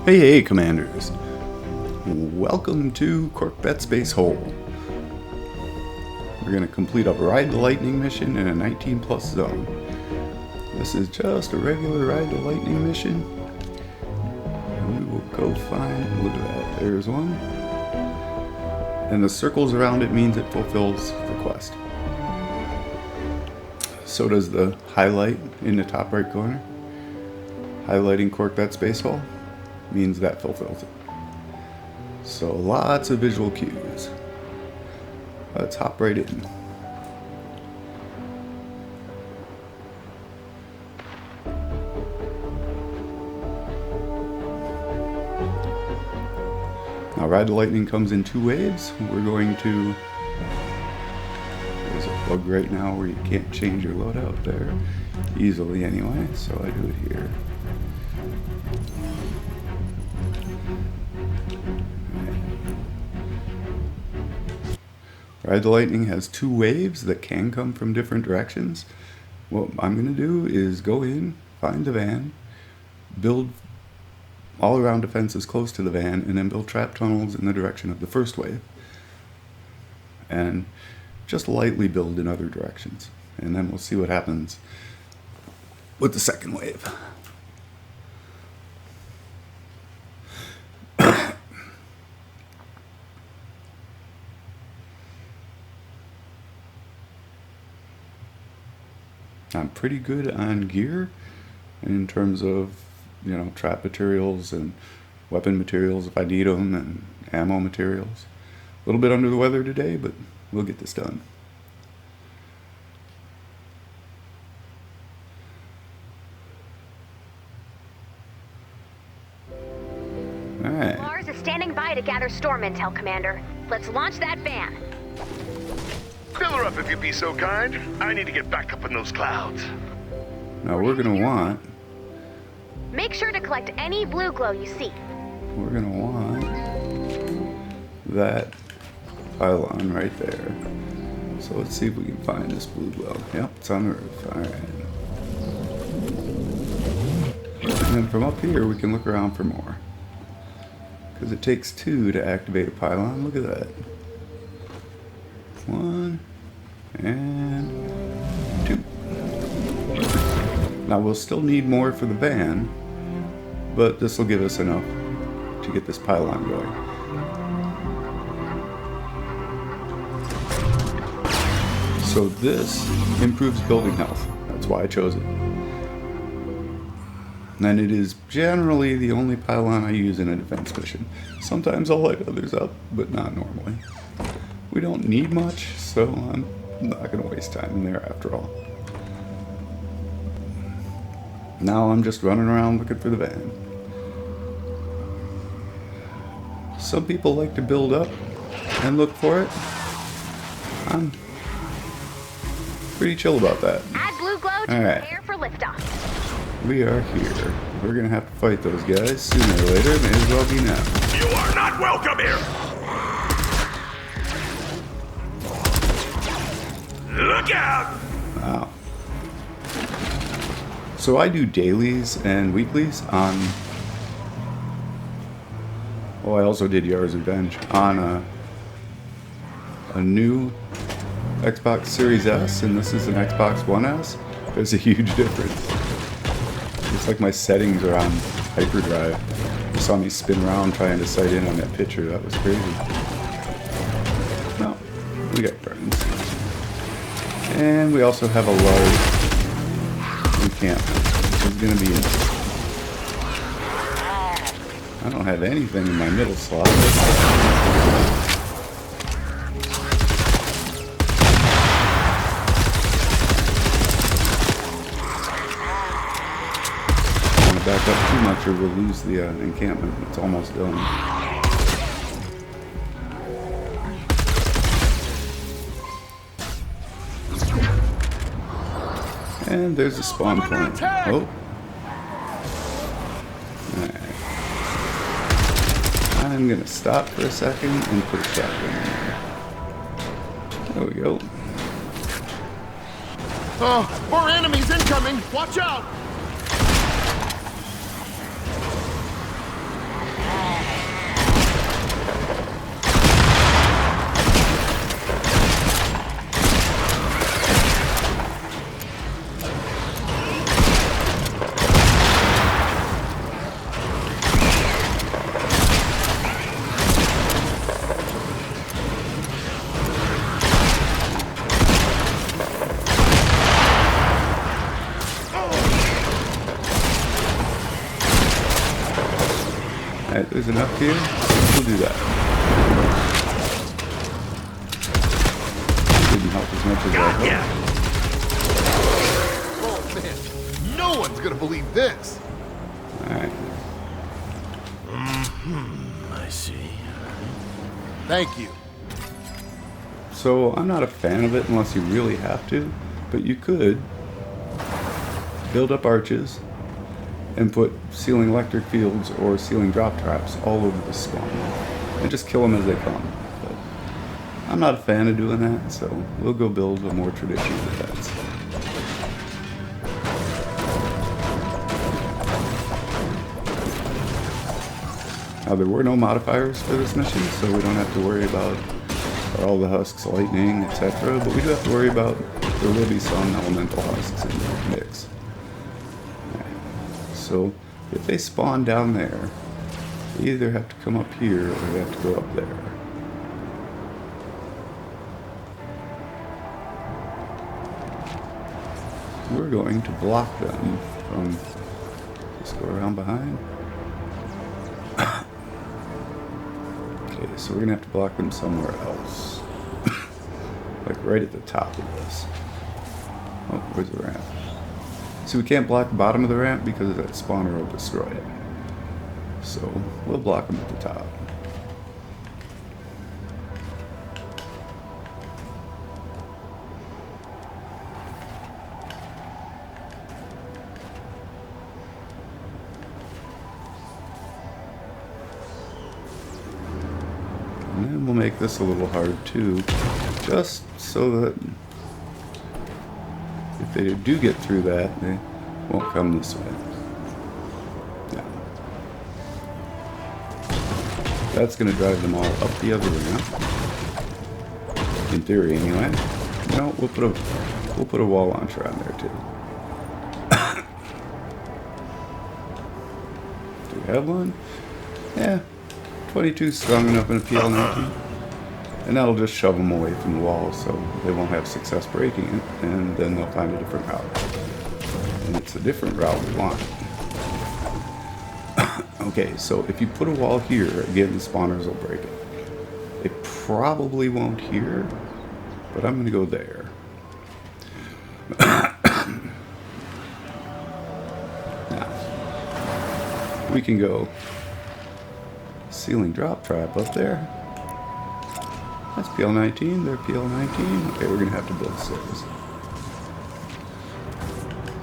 Hey, Commanders. Welcome to Cork Bet Space Hole. We're going to complete a Ride the Lightning mission in a 19 plus zone. This is just a regular Ride the Lightning mission. And we will go find, look at that, there's one. And the circles around it means it fulfills the quest. So does the highlight in the top right corner. Highlighting Cork Bet Space Hole means that fulfills it. So lots of visual cues. Let's hop right in. Now Ride the Lightning comes in two waves. We're going to... There's a bug right now where you can't change your loadout there easily anyway, so I do it here. Ride the Lightning has two waves that can come from different directions. What I'm going to do is go in, find the van, build all around defenses close to the van, and then build trap tunnels in the direction of the first wave. And just lightly build in other directions. And then we'll see what happens with the second wave. I'm pretty good on gear in terms of, trap materials and weapon materials if I need them, and ammo materials. A little bit under the weather today, but we'll get this done. Alright. Mars is standing by to gather storm intel, Commander. Let's launch that van. Fill her up if you'd be so kind. I need to get back up in those clouds. Now we're going to want... Make sure to collect any blue glow you see. We're going to want that pylon right there. So let's see if we can find this blue glow. Yep, it's on the roof. Alright. And then from up here we can look around for more. Because it takes two to activate a pylon. Look at that. One and two. Now we'll still need more for the van, but this will give us enough to get this pylon going. So this improves building health. That's why I chose it. And it is generally the only pylon I use in a defense mission. Sometimes I'll light others up, but not normally. We don't need much, so I'm not going to waste time in there after all. Now I'm just running around looking for the van. Some people like to build up and look for it. I'm pretty chill about that. Add blue glow to prepare for liftoff. We are here. We're going to have to fight those guys sooner or later. May as well be now. You are not welcome here! Look out! Wow. So I do dailies and weeklies on... Oh, I also did Yar's Revenge on a new Xbox Series S, and this is an Xbox One S. There's a huge difference. It's like my settings are on hyperdrive. You saw me spin around trying to sight in on that picture. That was crazy. No, we got friends. And we also have a large encampment, which is going to be in. I don't have anything in my middle slot. Don't want to back up too much or we'll lose the encampment. It's almost done. And there's a spawn point. Oh. Alright. I'm gonna stop for a second and put a shotgun in there. There we go. Oh, more enemies incoming! Watch out! Alright, there's enough here. We'll do that. Didn't help as much as I hoped. Oh man, no one's gonna believe this. Alright. I see. Thank you. So I'm not a fan of it unless you really have to, but you could build up arches and put ceiling electric fields or ceiling drop traps all over the spawn and just kill them as they come. But I'm not a fan of doing that, so we'll go build a more traditional defense. Now there were no modifiers for this mission, so we don't have to worry about all the husks, lightning, etc. But we do have to worry about there will be some elemental husks in the mix. Right. So if they spawn down there, they either have to come up here or they have to go up there. We're going to block them from, just go around behind. Okay, so we're gonna have to block them somewhere else. Like right at the top of this. Oh, where's the ramp? See, we can't block the bottom of the ramp because that spawner will destroy it. So we'll block them at the top. And then we'll make this a little hard too, just so that if they do get through that, they won't come this way. Yeah. That's going to drive them all up the other ramp. In theory, anyway. No, we'll put a wall launcher on there too. Do we have one? Yeah. 22 is strong enough in a PL-19, and that'll just shove them away from the wall so they won't have success breaking it, and then they'll find a different route. And it's a different route we want. Okay, so if you put a wall here, again the spawners will break it. They probably won't here, but I'm going to go there. Now, we can go ceiling drop trap up there. That's PL-19, they're PL-19. Okay, we're gonna have to build stairs.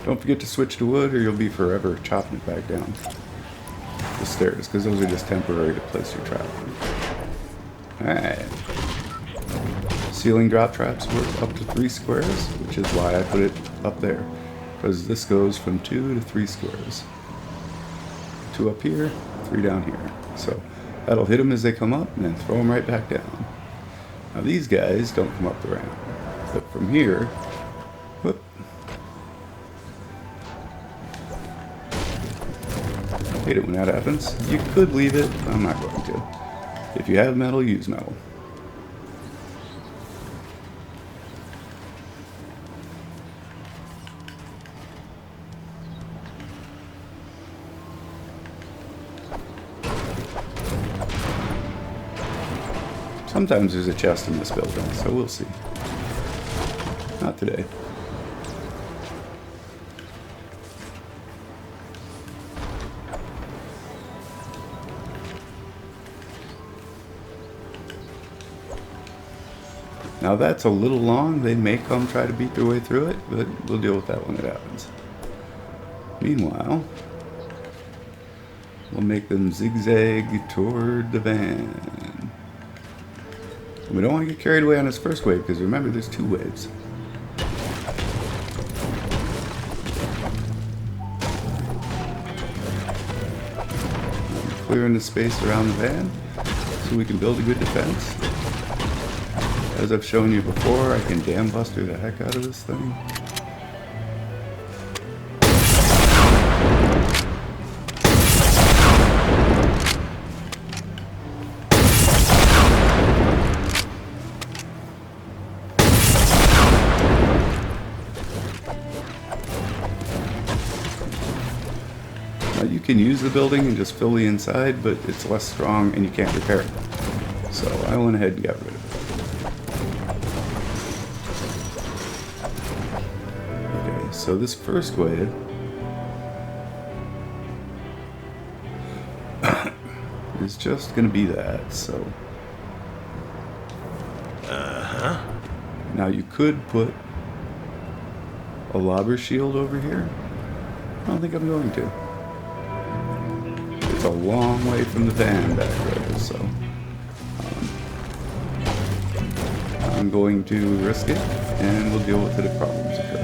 Don't forget to switch to wood or you'll be forever chopping it back down the stairs, because those are just temporary to place your trap on. Alright. Ceiling drop traps work up to 3 squares, which is why I put it up there. Because this goes from 2 to 3 squares. 2 up here, 3 down here. So that'll hit them as they come up and then throw them right back down. Now these guys don't come up the ramp, but from here, whoop. Hate it when that happens. You could leave it, I'm not going to. If you have metal, use metal. Sometimes there's a chest in this building, so we'll see. Not today. Now that's a little long. They may come try to beat their way through it, but we'll deal with that when it happens. Meanwhile, we'll make them zigzag toward the van. And we don't want to get carried away on this first wave, because remember there's 2 waves. Clearing the space around the van so we can build a good defense. As I've shown you before, I can dam buster the heck out of this thing. can use the building and just fill the inside, but it's less strong and you can't repair it. So I went ahead and got rid of it. Okay, so this first wave is just going to be that, so... Now you could put a lobber shield over here. I don't think I'm going to. It's a long way from the van back there, so I'm going to risk it, and we'll deal with it if problems occur.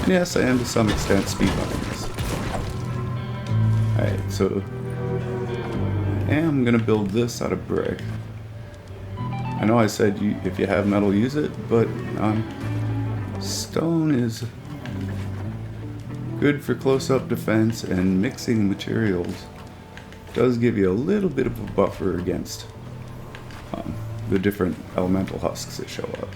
And yes, I am to some extent speedrunning this. Alright, so I am going to build this out of brick. I know I said if you have metal, use it, but stone is good for close-up defense, and mixing materials does give you a little bit of a buffer against the different elemental husks that show up.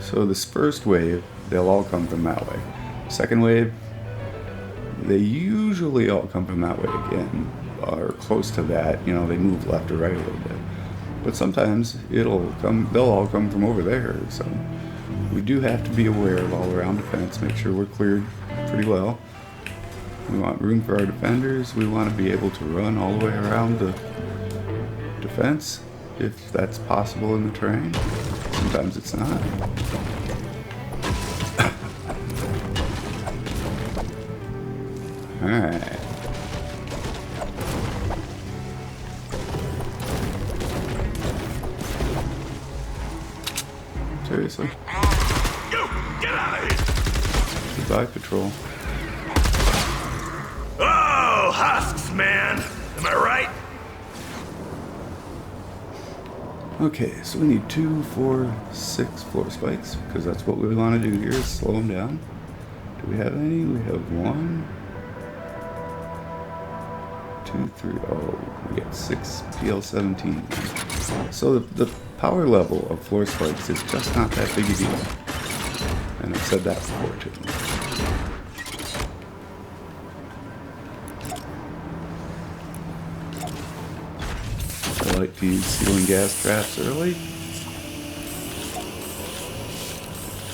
So this first wave, they'll all come from that way. Second wave, they usually all come from that way again, or close to that. You know, they move left or right a little bit. But sometimes they'll all come from over there. So we do have to be aware of all around defense, make sure we're cleared pretty well. We want room for our defenders. We want to be able to run all the way around the defense, if that's possible in the terrain. Sometimes it's not. Alright. Seriously? Yo, get out of here! Goodbye, patrol. Oh, husks, man! Am I right? Okay, so we need 2, 4, 6 floor spikes, because that's what we want to do here, is slow them down. Do we have any? We have 1, 2, 3, oh, we got 6 PL-17. So the power level of floor spikes is just not that big a deal. And I've said that before too. I like to use ceiling gas traps early.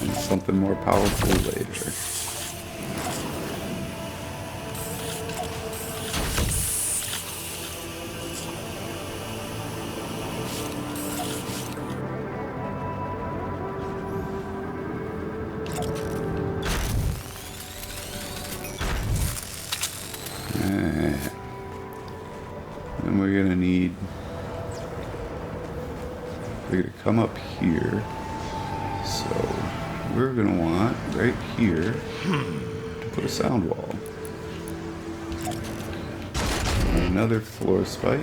And something more powerful later. Then we're gonna need, we're gonna come up here, so we're gonna want right here to put a sound wall. Another floor spike.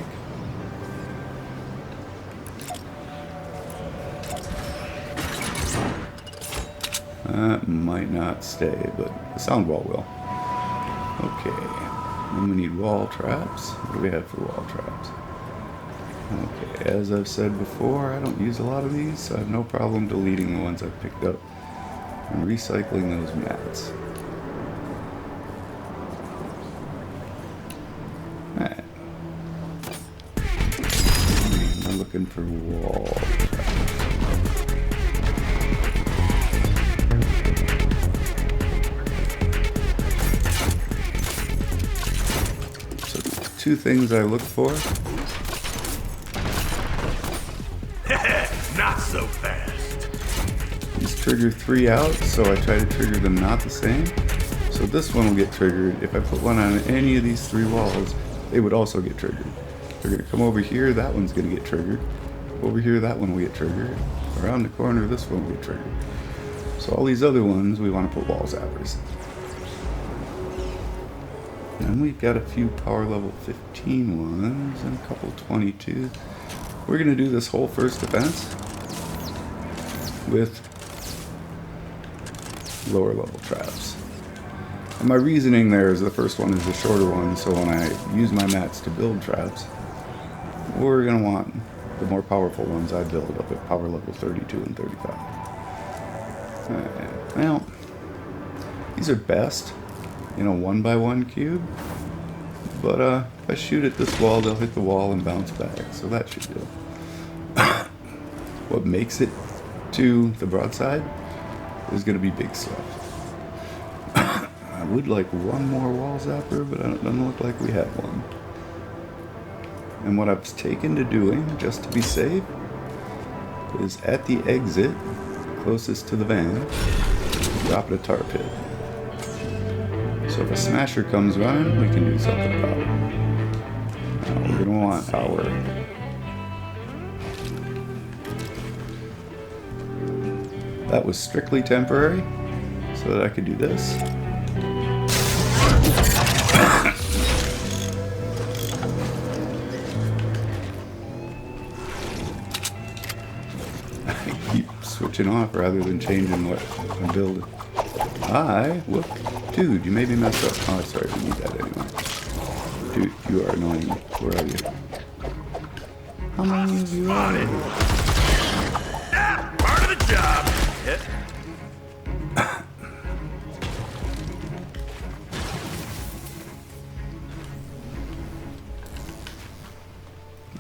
That might not stay, but the sound wall will. Okay. Then we need wall traps. What do we have for wall traps? Okay, as I've said before, I don't use a lot of these, so I have no problem deleting the ones I've picked up and recycling those mats. Alright. I'm looking for wall traps. Two things I look for. Not so fast. These trigger 3 out, so I try to trigger them not the same. So this one will get triggered. If I put one on any of these 3 walls, they would also get triggered. They're going to come over here, that one's going to get triggered. Over here, that one will get triggered. Around the corner, this one will get triggered. So all these other ones, we want to put wall zappers. And we've got a few power level 15 ones and a couple 22s. We're going to do this whole first defense with lower level traps. And my reasoning there is the first one is the shorter one, so when I use my mats to build traps, we're going to want the more powerful ones I build up at power level 32 and 35. Well, these are best in a 1x1 cube, but if I shoot at this wall, they'll hit the wall and bounce back, so that should do. What makes it to the broadside is going to be big stuff. I would like one more wall zapper, but it doesn't look like we have one. And what I've taken to doing, just to be safe, is at the exit, closest to the van, drop it a tar pit. So if a smasher comes running, we can do something about it. Now we're going to want our... That was strictly temporary, so that I could do this. I keep switching off rather than changing what I'm building. Whoop. Dude, you made me mess up. Oh, sorry, we need that anyway. Dude, you are annoying. Where are you? How many of you are there? Part of the job.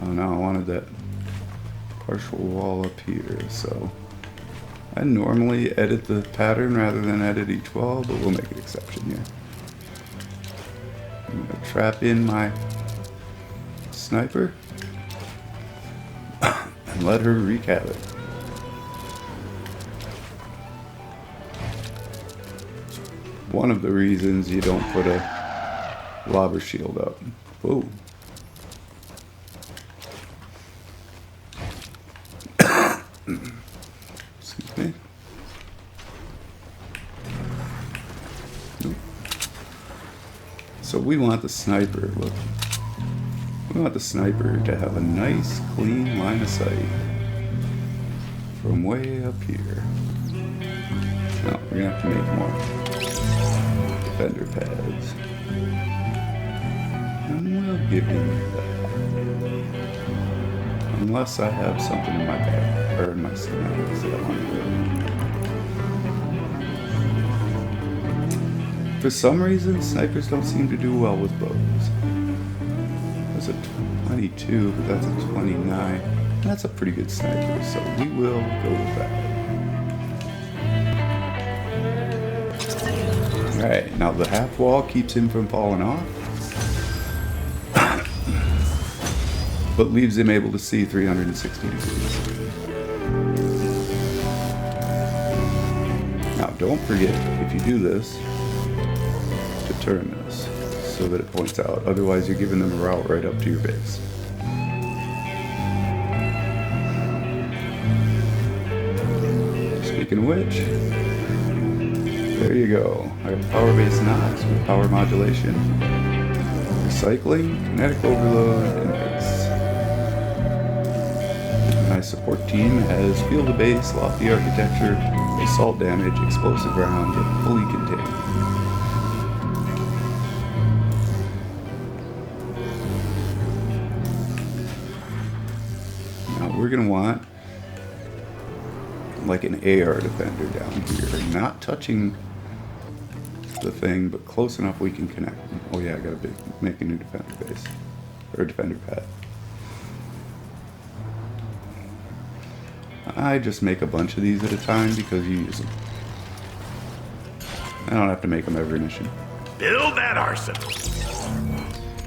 Oh no, I wanted that partial wall up here, so I normally edit the pattern rather than edit each wall, but we'll make an exception here. I'm gonna trap in my sniper and let her wreak havoc. One of the reasons you don't put a lava shield up. Whoa. Excuse me. Nope. So we want the sniper, look. We want the sniper to have a nice, clean line of sight from way up here. Now, we're gonna have to make more defender pads. And we'll give you that. Unless I have something in my bag, or in my schematics that I want to do. For some reason, snipers don't seem to do well with bows. That's a 22, but that's a 29. That's a pretty good sniper, so we will go with that. Alright, now the half wall keeps him from falling off, but leaves him able to see 360 degrees. Now don't forget, if you do this, to turn this so that it points out. Otherwise you're giving them a route right up to your base. Speaking of which, there you go. I got power base knots with power modulation, recycling, kinetic overload, and base. My support team has field of base, lofty architecture, assault damage, explosive round, and fully contained. Now we're going to want like an AR defender down here, not touching the thing, but close enough we can connect. Oh yeah, I gotta make a new defender base, or defender pad. I just make a bunch of these at a time because you use them. I don't have to make them every mission. Build that arsenal.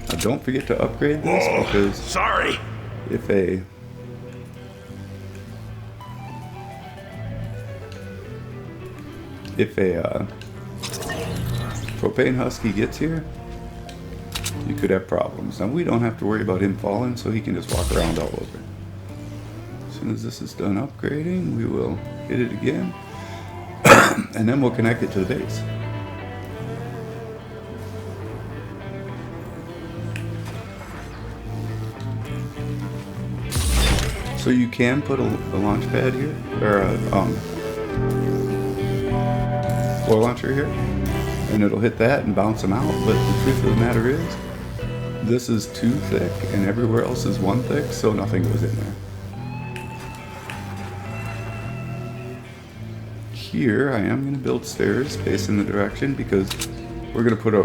Now don't forget to upgrade this. Whoa, because sorry. if a propane husky gets here, you could have problems. Now we don't have to worry about him falling, so he can just walk around all over. As soon as this is done upgrading, we will hit it again, and then we'll connect it to the base. So you can put a launch pad here, or a floor launcher here, and it'll hit that and bounce them out. But the truth of the matter is, this is 2 thick and everywhere else is 1 thick, so nothing goes in there. Here I am going to build stairs facing the direction because we're going to put a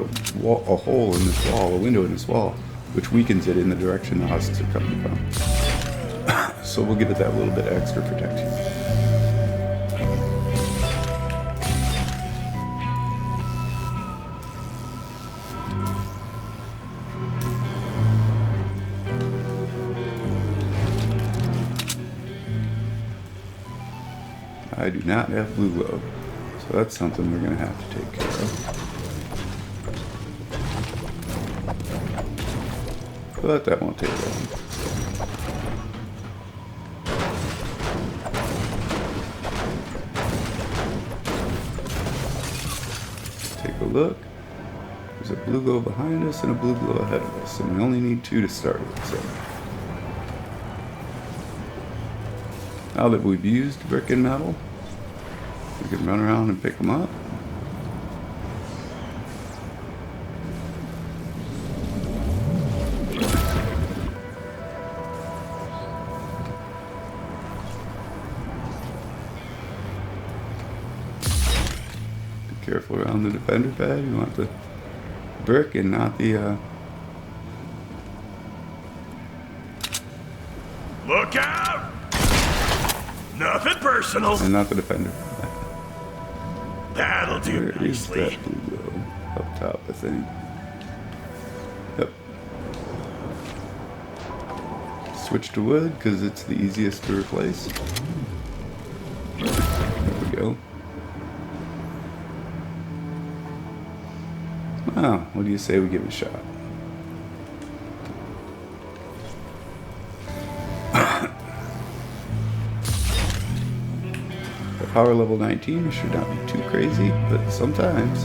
hole in this wall, a window in this wall, which weakens it in the direction the husks are coming from. So we'll give it that little bit of extra protection. I do not have blue glow, so that's something we're going to have to take care of. But that won't take long. Take a look. There's a blue glow behind us and a blue glow ahead of us, and we only need 2 to start with. So now that we've used brick and metal, we can run around and pick them up. Be careful around the defender pad. You want the brick and not the Look out! Nothing personal. and not the defender. That'll do Where is nicely. that blue glow? Up top, I think. Yep. Switch to wood because it's the easiest to replace. There we go. Wow, what do you say we give it a shot? At power level 19, it should not be too crazy, but sometimes.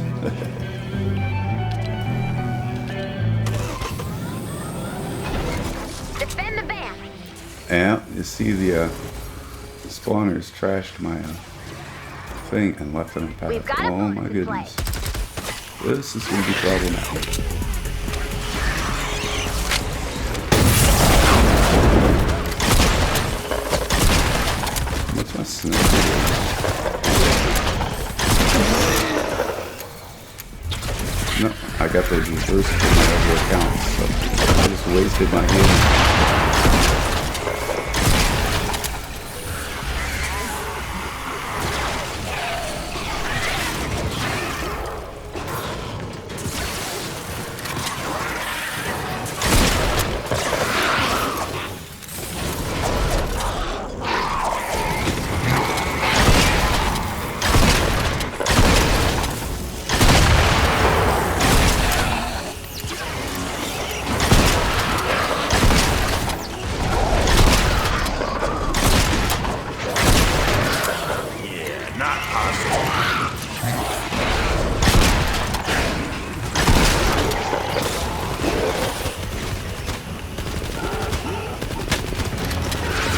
Defend the van. Yeah, you see the spawners trashed my thing and left them path. We've got a Oh bonus my to goodness. This is going to be problematic. What's my snake doing? No, I got those reversed from my other accounts, so I just wasted my game.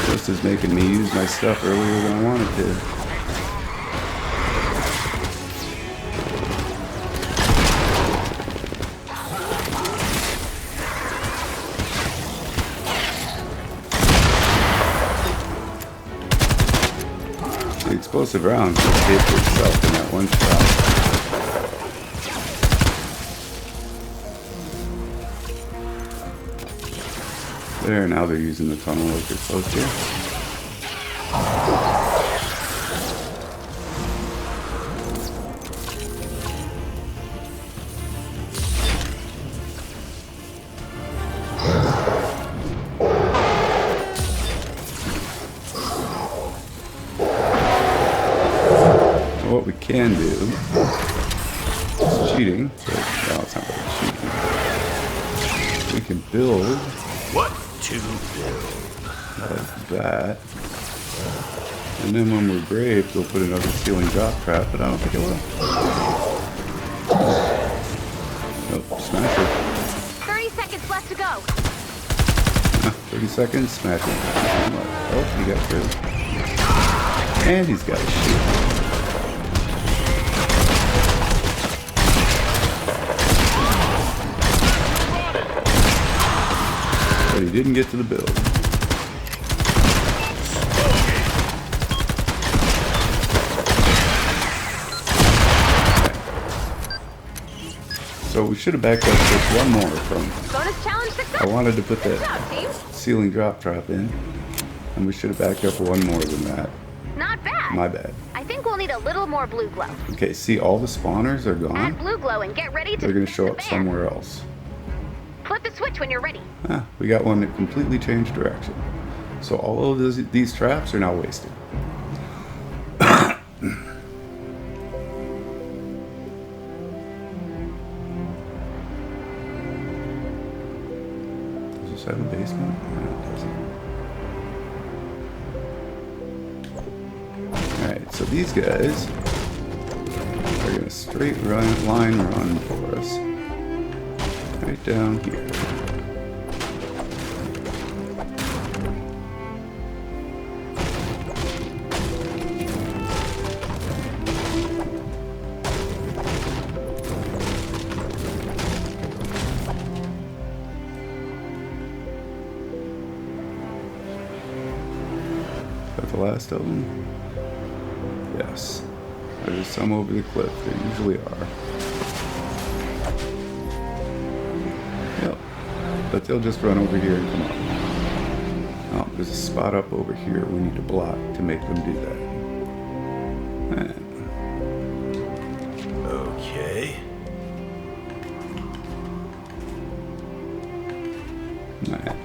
This is making me use my stuff earlier than I wanted to. The explosive round just paid for itself in that one shot. There, now they're using the tunnel like they're supposed to. What we can do is cheating, but no, it's not really cheating. We can build What to build? like that. And then when we're brave, we'll put another ceiling drop trap, but I don't think it will. Nope, smash it. 30 seconds left to go. 30 seconds, smash it. Oh, he got through. And he's got a shield. But he didn't get to the build. So we should have backed up just one more from... Bonus challenge success. I wanted to put Good that job, team. ceiling drop trap in. And we should have backed up one more than that. Not bad. My bad. I think we'll need a little more blue glow. Okay, see, all the spawners are Add gone. blue glow and get ready to They're going to dismiss show the up band. somewhere else. Flip the switch when you're ready. Ah, we got one that completely changed direction. So all of these traps are now wasted. Does this have a basement? No, it doesn't. Alright, so these guys are going to straight line run for us. Right down here. Is that the last of them? Yes. There's some over the cliff. There usually are. Yep. But they'll just run over here and come up. Oh, there's a spot up over here we need to block to make them do that. Okay. Alright.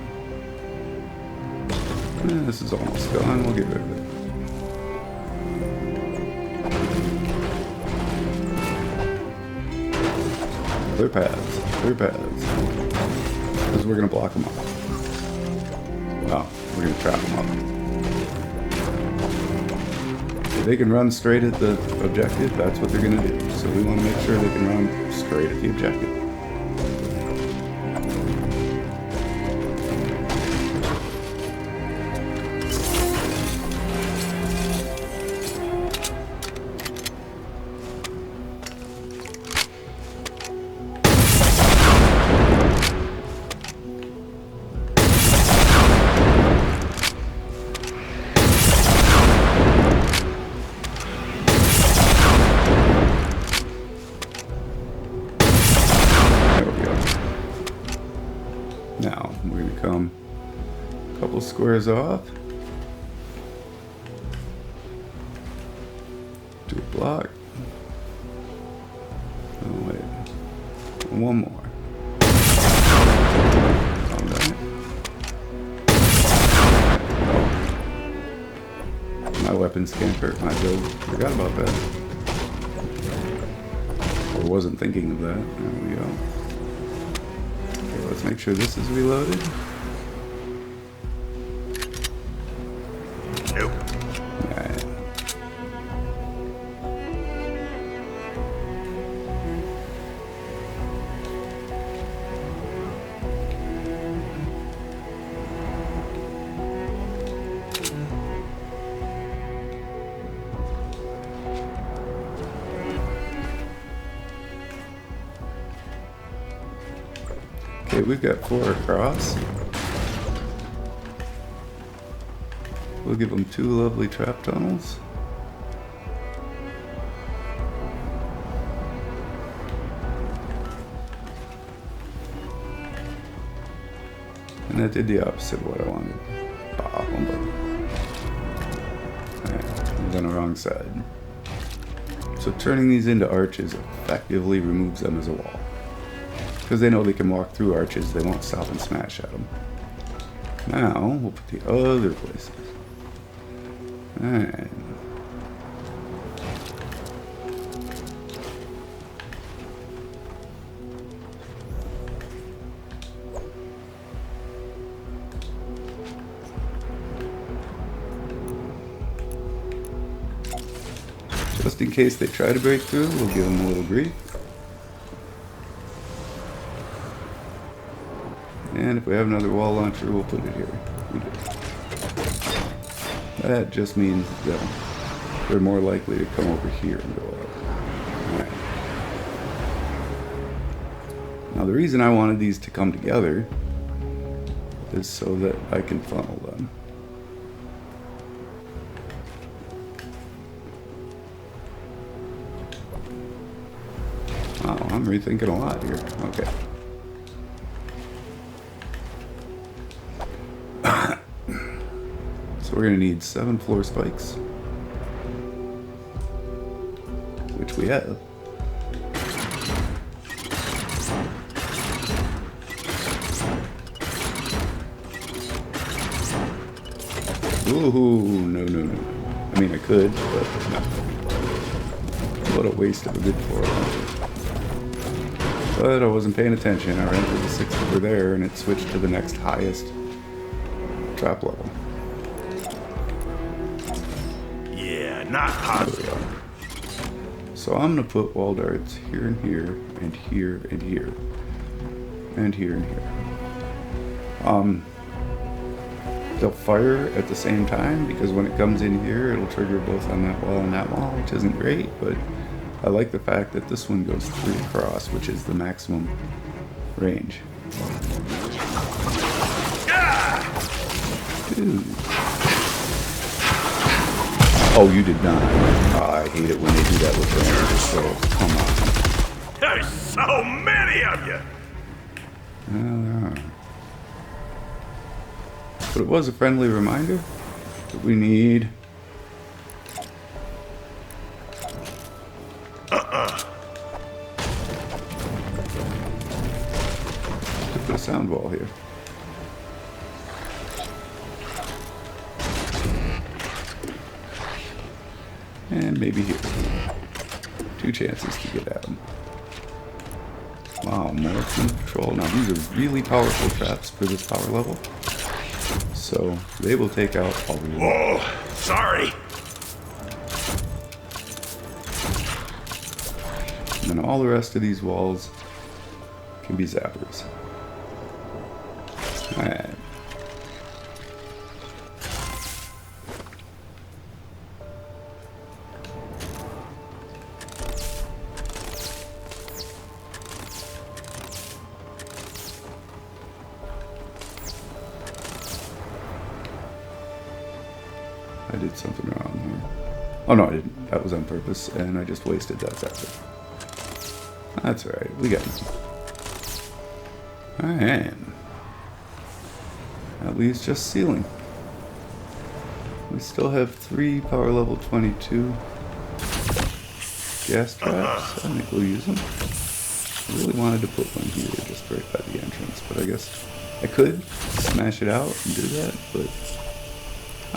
This is almost gone. We'll get rid of it. Clear paths. Clear paths. Because we're going to block them off. Wow. We're going to trap them up. If they can run straight at the objective, that's what they're going to do. So we want to make sure they can run straight at the objective. Now, we're going to come a couple squares off. Do a block. Oh, wait. One more. All right. Oh. My weapons can't hurt my build. Forgot about that. Or wasn't thinking of that. There we go. Let's make sure this is reloaded. Nope. Alright. Okay, we've got 4 across. We'll give them 2 lovely trap tunnels. And that did the opposite of what I wanted. Alright, I was on the wrong side. So turning these into arches effectively removes them as a wall. Because they know they can walk through arches, they won't stop and smash at them. Now, we'll put the other places. Alright. Just in case they try to break through, we'll give them a little grief. And if we have another wall launcher, we'll put it here. We do. That just means that they're more likely to come over here and go up. Alright. Now the reason I wanted these to come together is so that I can funnel them. Wow, I'm rethinking a lot here. Okay. So we're going to need 7 floor spikes, which we have. Ooh, no, no, no. I mean, I could, but no. What a waste of a good floor. But I wasn't paying attention. I ran through the 6 over there, and it switched to the next highest trap level. Yeah, not positive. So I'm going to put wall darts here and here, and here and here, and here and here. They'll fire at the same time, because when it comes in here, it'll trigger both on that wall and that wall, which isn't great, but I like the fact that this one goes 3 across, which is the maximum range. Dude. Oh, you did not. Oh, I hate it when they do that with rangers, so come on. There's so many of you! Well, there are. But it was a friendly reminder that we need to put a sound wall here. And maybe here. 2 chances to get at them. Wow, more control. Now these are really powerful traps for this power level. So they will take out all of them. Whoa, sorry. And then all the rest of these walls can be zappers. Alright. I did something wrong here. Oh no, I didn't. That was on purpose, and I just wasted that zapper. That's alright, we got it. Alright. That leaves just ceiling. We still have 3 power level 22 gas traps. I think we'll use them. I really wanted to put one here just right by the entrance, but I guess I could smash it out and do that, but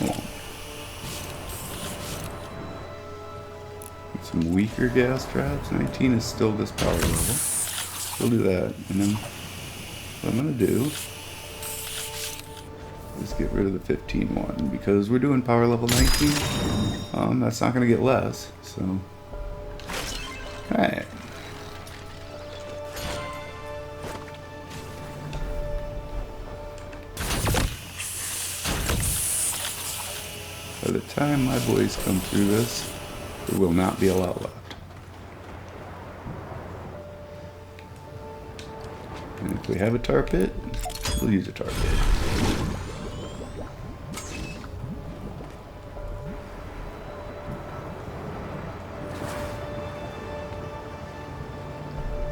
I won't. Some weaker gas traps. 19 is still this power level. We'll do that, and then what I'm going to do is get rid of the 15 one, because we're doing power level 19. That's not going to get less, so alright. By the time my boys come through this, there will not be a lot left. And if we have a tar pit, we'll use a tar pit.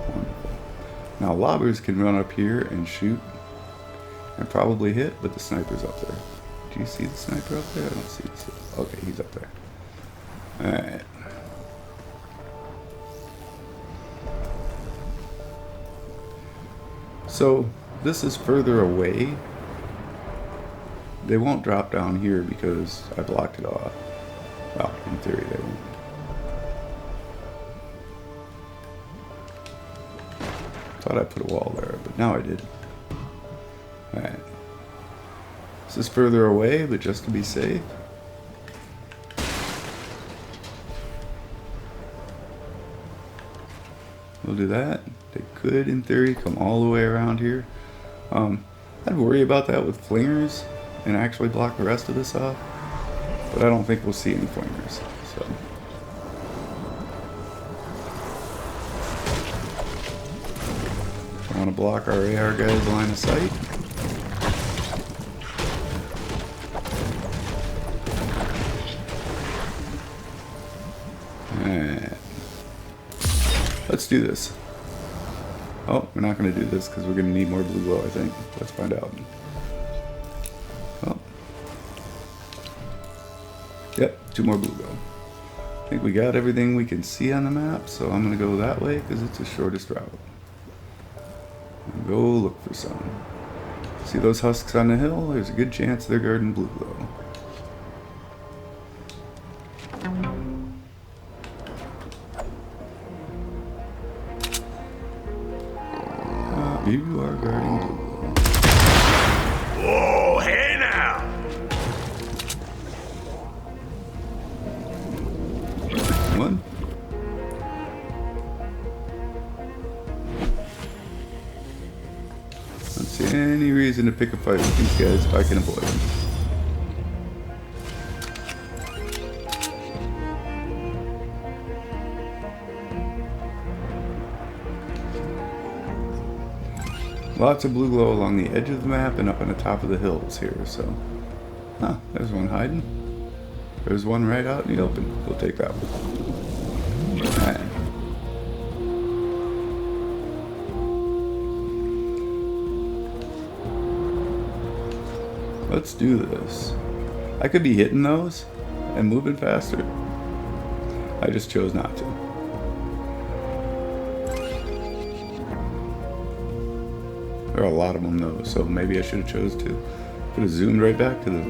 Wonderful. Now lobbers can run up here and shoot and probably hit, but the sniper's up there. Do you see the sniper up there? I don't see this. Okay, he's up there. Alright. So, this is further away. They won't drop down here because I blocked it off. Well, in theory they won't. Thought I put a wall there, but now I did. Alright. This is further away, but just to be safe. We'll do that. They could, in theory, come all the way around here. I'd worry about that with flingers and actually block the rest of this off. But I don't think we'll see any flingers. So. I want to block our AR guys' line of sight. do this. Oh, we're not going to do this because we're going to need more blue glow, I think. Let's find out. Oh. Yep, 2 more blue glow. I think we got everything we can see on the map, so I'm going to go that way because it's the shortest route. Go look for some. See those husks on the hill? There's a good chance they're guarding blue glow. You are guarding blue glow. Whoa, hey now! One. Don't see any reason to pick a fight with these guys if I can avoid them. Lots of blue glow along the edge of the map and up on the top of the hills here, so... Huh, there's one hiding. There's one right out in the open. We'll take that one. Alright. Let's do this. I could be hitting those and moving faster. I just chose not to. There are a lot of them though, so maybe I should have chose to. Could have zoomed right back to the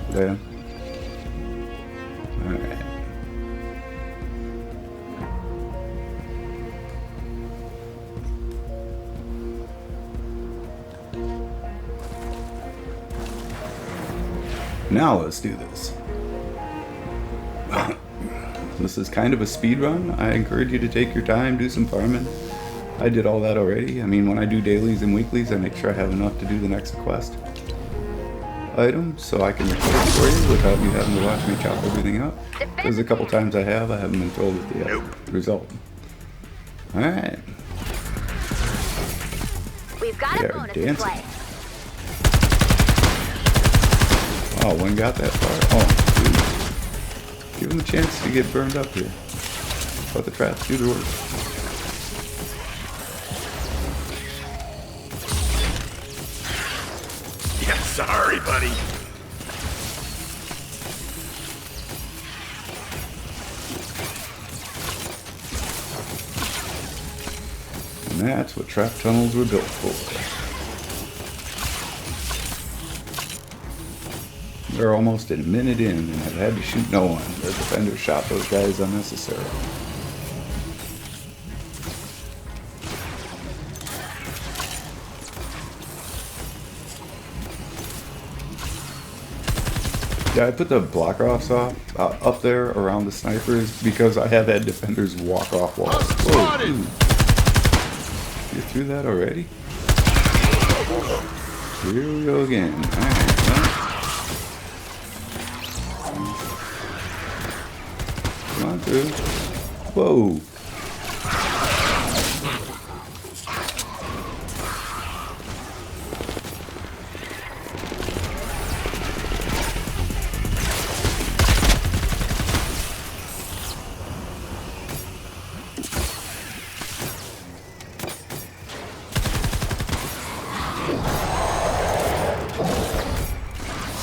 there. Alright. Now let's do this. This is kind of a speed run. I encourage you to take your time, do some farming. I did all that already. I mean, when I do dailies and weeklies, I make sure I have enough to do the next quest item, so I can record for you without you having to watch me chop everything up. There's a couple times I haven't been told with the result. Alright. We've got a bonus in play. Oh, one got that far. Oh, dude. Give him a chance to get burned up here. Let the traps do the work. Yeah, sorry, buddy. And that's what trap tunnels were built for. We're almost a minute in and have had to shoot no one. The defender shot those guys unnecessarily. Yeah, I put the block offs up there around the snipers because I have had defenders walk off walls. Whoa, dude. You threw that already? Here we go again. Alright, well. Come on through. Whoa.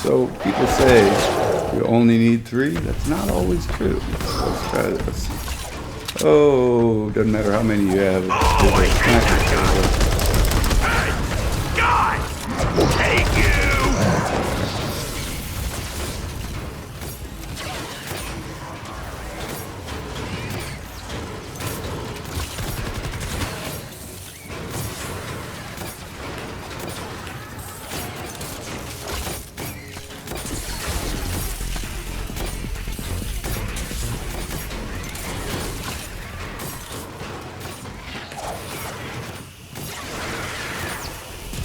So people say you only need 3. That's not always true. Let's try this. Oh, doesn't matter how many you have. God! Take you!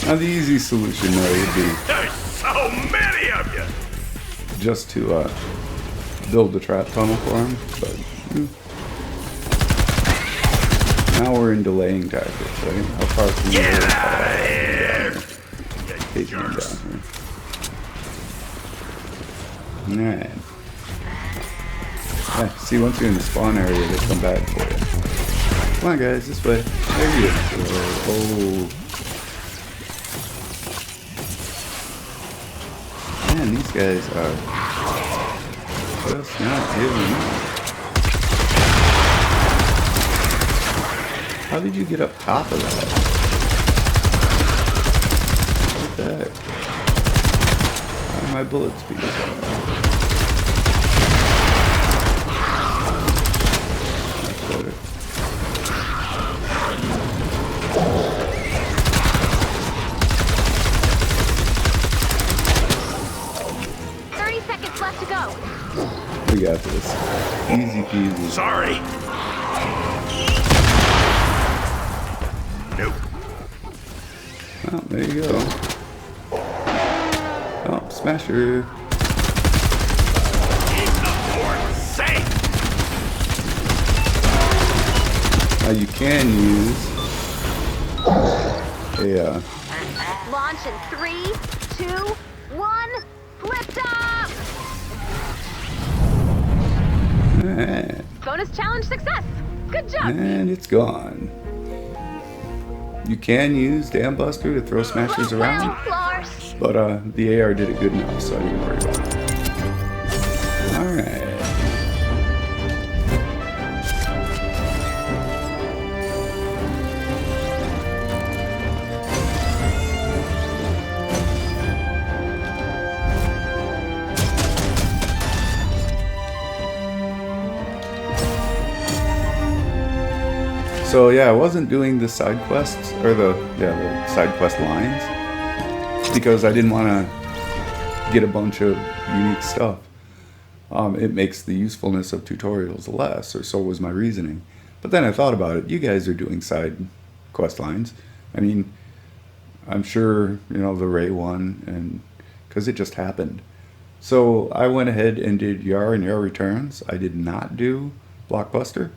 Now the easy solution though would be There's so many of you! just to build the trap tunnel for him, but now we're in delaying tactics, right? How far can you Get go? out of here! Take him down here. Alright. Yeah, see, once you're in the spawn area, they come back for you. Come on, guys, this way. There you go. Oh. Man, these guys are just not giving up. How did you get up top of that? What the heck? How are my bullet speeds? That's better. Left to go. We got this. Easy peasy. Sorry. Nope. Oh, there you go. Oh, smasher. Keep the fort safe. Now you can use a Launch in 3, 2, 1. Liftoff! Bonus challenge success. Good job. and it's gone. You can use Dam Buster to throw smashers around, Lars. but the AR did it good enough, so I didn't worry about it. Alright. So yeah, I wasn't doing the side quests, or the side quest lines, because I didn't want to get a bunch of unique stuff. It makes the usefulness of tutorials less, or so was my reasoning. But then I thought about it. You guys are doing side quest lines. I mean, I'm sure, you know, the Ray one, and because it just happened. So I went ahead and did Yar and Yar Returns. I did not do Blockbuster.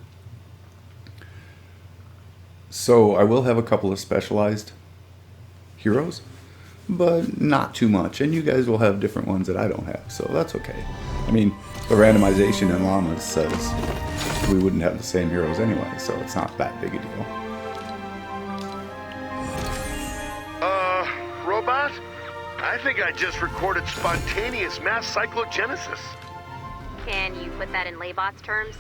So I will have a couple of specialized heroes, but not too much. And you guys will have different ones that I don't have, so that's okay. I mean, the randomization in Llamas says we wouldn't have the same heroes anyway, so it's not that big a deal. Robot? I think I just recorded spontaneous mass cyclogenesis. Can you put that in Laybot's terms?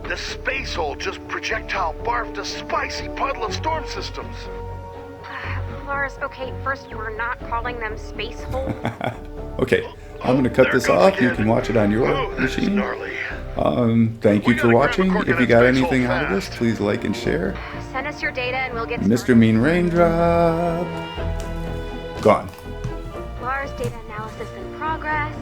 The space hole just projectile barfed a spicy puddle of storm systems. Lars, okay, first, we're not calling them space holes. Okay, I'm going to cut There this goes off. again. You can watch it on your Oh, this is machine. gnarly. Thank you We for gotta grab a watching. Cork If and you a got space hole anything out of this, fast. please like and share. Send us your data and we'll get Mr. started. Mean Raindrop. Gone. Lars, data analysis in progress.